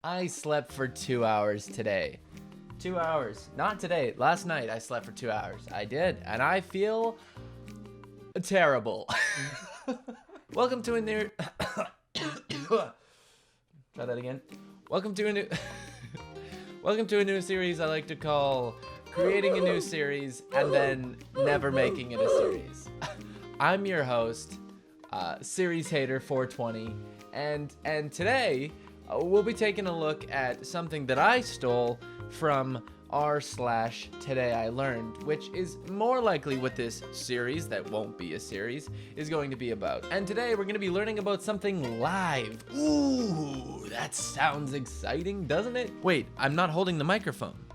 I slept for 2 hours today. 2 hours. Not today. Last night I slept for 2 hours. I did. And I feel terrible. Welcome to a new... Try that again. Welcome to a new... Welcome to a new series I like to call creating a new series and then never making it a series. I'm your host, Series Hater 420, and today we'll be taking a look at something that I stole from r/Today I Learned, which is more likely what this series that won't be a series is going to be about. And today we're going to be learning about something live. Ooh, that sounds exciting, doesn't it? Wait, I'm not holding the microphone.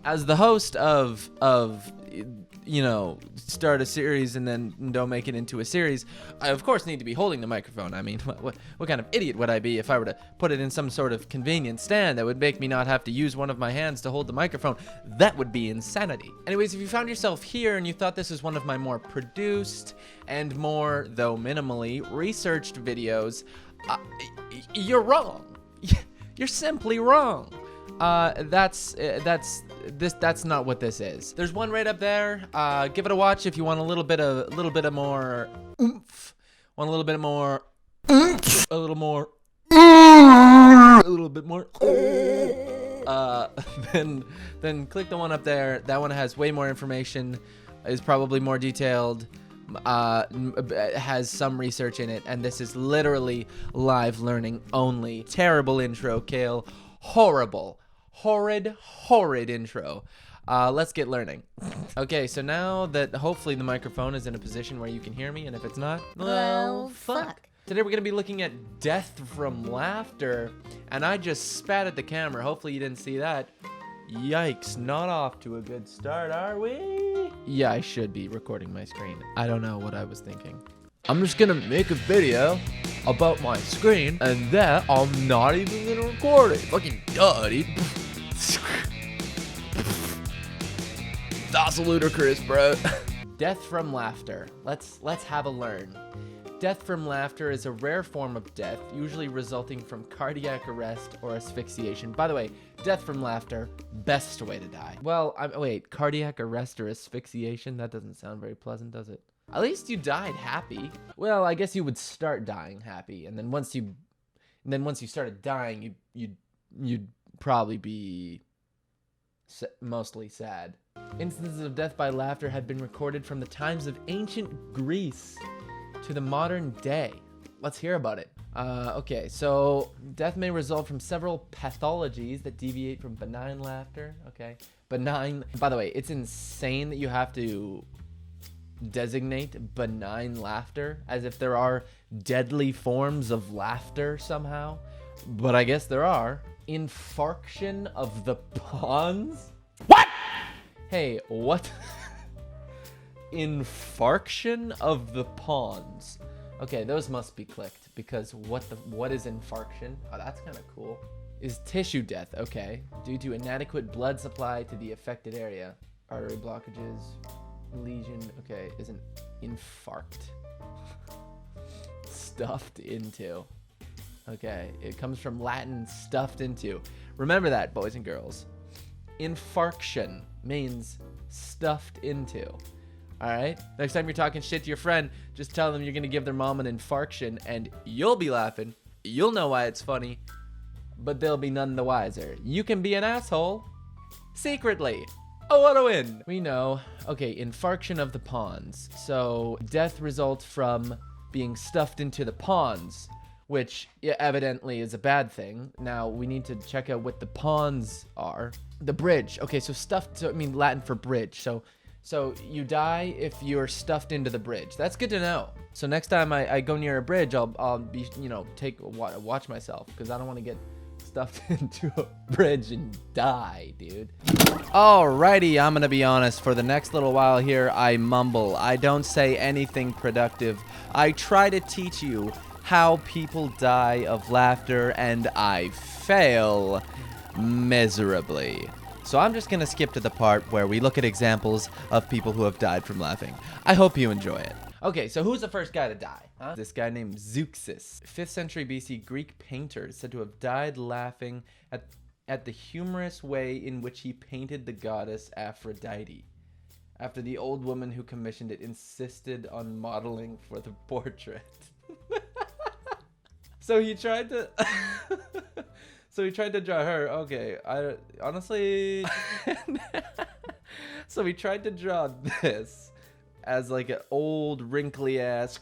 As the host of start a series and then don't make it into a series, I of course need to be holding the microphone. I mean, what kind of idiot would I be if I were to put it in some sort of convenient stand that would make me not have to use one of my hands to hold the microphone? That would be insanity. Anyways, if you found yourself here and you thought this was one of my more produced and more, though minimally, researched videos, you're wrong. You're simply wrong. That's not what this is. There's one right up there. Give it a watch if you want a little bit of more oomph. Want a little bit more oomph. A little more a little bit more then click the one up there. That one has way more information, is probably more detailed, has some research in it, and this is literally live learning only. Terrible intro, Kale. Horrid intro. Let's get learning. Okay, so now that hopefully the microphone is in a position where you can hear me, and if it's not, well, fuck. Today we're gonna be looking at death from laughter, and I just spat at the camera. Hopefully you didn't see that. Yikes, not off to a good start, are we? Yeah, I should be recording my screen. I don't know what I was thinking. I'm just gonna make a video about my screen, and then I'm not even gonna record it. Fucking duh, dude. That's ludicrous, bro. Death from laughter. Let's have a learn. Death from laughter is a rare form of death, usually resulting from cardiac arrest or asphyxiation. By the way, death from laughter, best way to die. Well, wait, cardiac arrest or asphyxiation? That doesn't sound very pleasant, does it? At least you died happy. Well, I guess you would start dying happy, and then once you started dying, you'd probably be mostly sad. Instances of death by laughter have been recorded from the times of ancient Greece to the modern day. Let's hear about it. Okay, so death may result from several pathologies that deviate from benign laughter. Okay, benign. By the way, it's insane that you have to designate benign laughter as if there are deadly forms of laughter somehow, but I guess there are. Infarction of the pons? What? Hey, what? Infarction of the pons. Okay, those must be clicked, because what is infarction? Oh, that's kind of cool. Is tissue death, okay, due to inadequate blood supply to the affected area. Artery blockages, lesion, okay, is an infarct. Stuffed into. Okay, it comes from Latin stuffed into. Remember that, boys and girls. Infarction means stuffed into. Alright? Next time you're talking shit to your friend, just tell them you're gonna give their mom an infarction, and you'll be laughing. You'll know why it's funny, but they'll be none the wiser. You can be an asshole secretly. Oh, what a win! We know. Okay, infarction of the pons. So, death results from being stuffed into the pons, which evidently is a bad thing. Now, we need to check out what the pons are. The bridge. Okay, so stuffed, so I mean Latin for bridge. So you die if you're stuffed into the bridge. That's good to know. So next time I go near a bridge, I'll be, watch myself, because I don't want to get stuffed into a bridge and die, dude. Alrighty, I'm gonna be honest. For the next little while here, I mumble. I don't say anything productive. I try to teach you how people die of laughter, and I fail miserably. So I'm just gonna skip to the part where we look at examples of people who have died from laughing. I hope you enjoy it. Okay, so who's the first guy to die? Huh? This guy named Zeuxis. 5th century BC Greek painter is said to have died laughing at the humorous way in which he painted the goddess Aphrodite, after the old woman who commissioned it insisted on modeling for the portrait. So he tried to draw her. Okay, I honestly so he tried to draw this as like an old wrinkly ass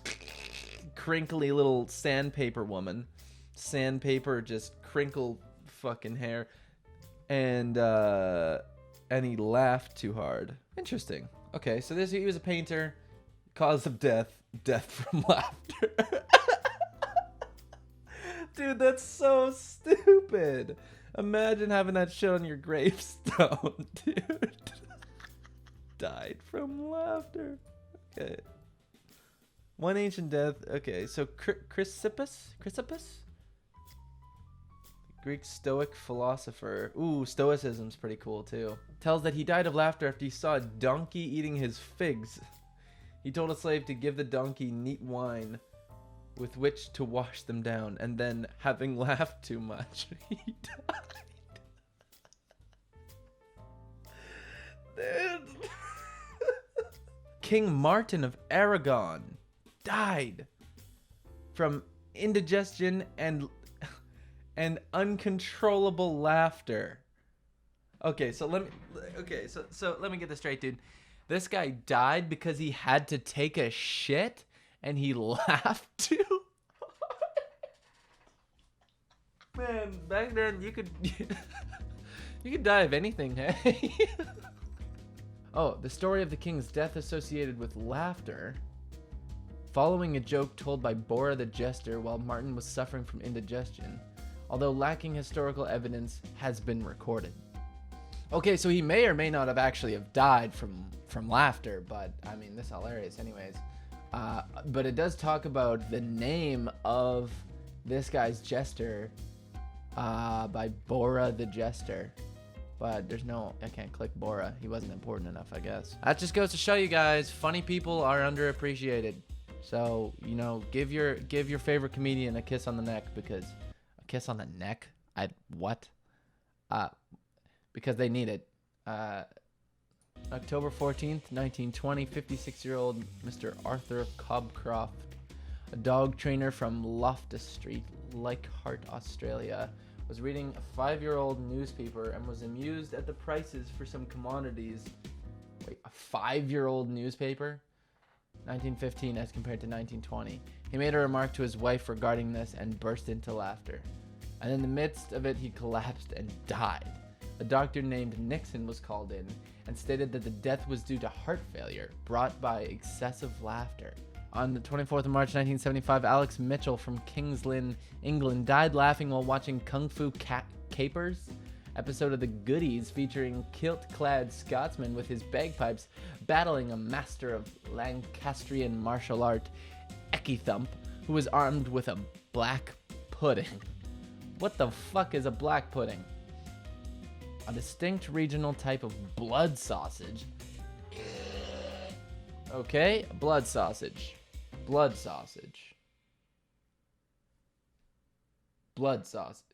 crinkly little sandpaper woman. Sandpaper, just crinkle fucking hair. And he laughed too hard. Interesting. Okay, so he was a painter. Cause of death from laughter. Dude, that's so stupid. Imagine having that shit on your gravestone, dude. Died from laughter. Okay. One ancient death. Okay, so Chrysippus? Greek Stoic philosopher. Ooh, Stoicism's pretty cool too. Tells that he died of laughter after he saw a donkey eating his figs. He told a slave to give the donkey neat wine with which to wash them down, and then, having laughed too much, he died. Dude. King Martin of Aragon died from indigestion and uncontrollable laughter. Okay, so let me get this straight, dude. This guy died because he had to take a shit and he laughed too. Man, back then you could die of anything, hey? Oh, the story of the king's death associated with laughter. Following a joke told by Bora the Jester while Martin was suffering from indigestion, although lacking historical evidence, has been recorded. Okay, so he may or may not have actually have died from laughter, but I mean, this is hilarious anyways. But it does talk about the name of this guy's jester by Bora the Jester. But there's no, I can't click Bora. He wasn't important enough, I guess. That just goes to show you guys, funny people are underappreciated. So, you know, give your favorite comedian a kiss on the neck, because a kiss on the neck? What? Because they need it. October 14th, 1920, 56-year-old Mr. Arthur Cobcroft, a dog trainer from Loftus Street, Leichhardt, Australia, was reading a 5-year-old newspaper and was amused at the prices for some commodities. Wait, a 5-year-old newspaper? 1915 as compared to 1920. He made a remark to his wife regarding this and burst into laughter. And in the midst of it, he collapsed and died. A doctor named Nixon was called in and stated that the death was due to heart failure brought by excessive laughter. On the 24th of March 1975, Alex Mitchell from Kings Lynn, England, died laughing while watching Kung Fu Capers, episode of The Goodies featuring kilt-clad Scotsman with his bagpipes battling a master of Lancastrian martial art, Ecky-Thump, who was armed with a black pudding. What the fuck is a black pudding? A distinct regional type of blood sausage. Okay, blood sausage. Blood sausage. Blood sausage.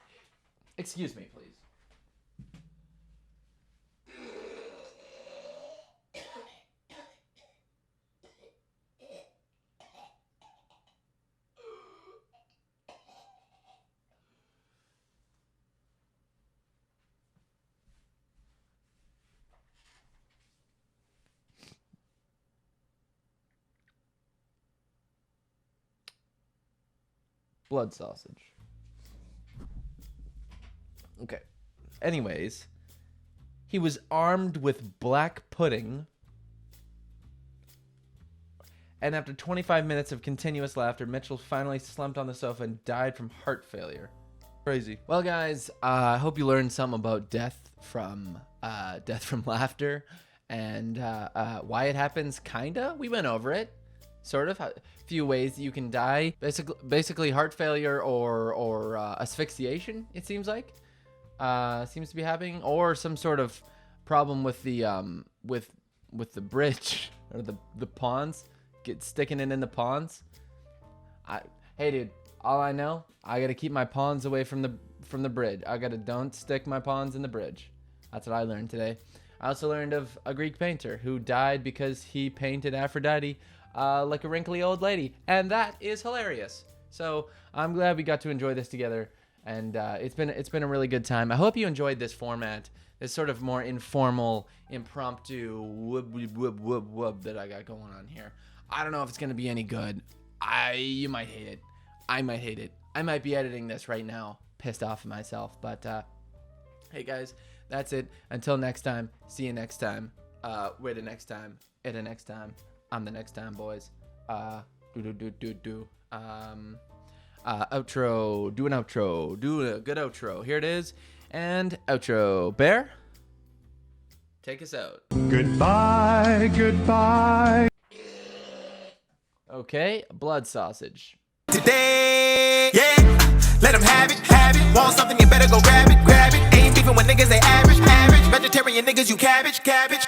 Excuse me, please. Blood sausage. Okay. Anyways, he was armed with black pudding. And after 25 minutes of continuous laughter, Mitchell finally slumped on the sofa and died from heart failure. Crazy. Well, guys, I hope you learned something about death from laughter and why it happens. Kinda. We went over it. Sort of. A few ways that you can die. Basically heart failure or asphyxiation, it seems like. Seems to be happening. Or some sort of problem with the with the bridge or the ponds. Sticking it in the ponds. Hey, dude. All I know, I gotta keep my pawns away from the bridge. I gotta don't stick my pawns in the bridge. That's what I learned today. I also learned of a Greek painter who died because he painted Aphrodite like a wrinkly old lady, and that is hilarious. So I'm glad we got to enjoy this together, and it's been a really good time. I hope you enjoyed this format, this sort of more informal, impromptu whoop that I got going on here. I don't know if it's gonna be any good. You might hate it. I might hate it. I might be editing this right now, pissed off at myself. But hey guys, that's it. Until next time. See you next time. Wait a next time. At a next time. I'm the next time, boys. Outro. Do an outro. Do a good outro. Here it is. And outro. Bear, take us out. Goodbye, goodbye. Okay, blood sausage. Today, yeah, let them have it, have it. Want something, you better go grab it, grab it. Ain't beefing with niggas, they average, average. Vegetarian niggas, you cabbage, cabbage.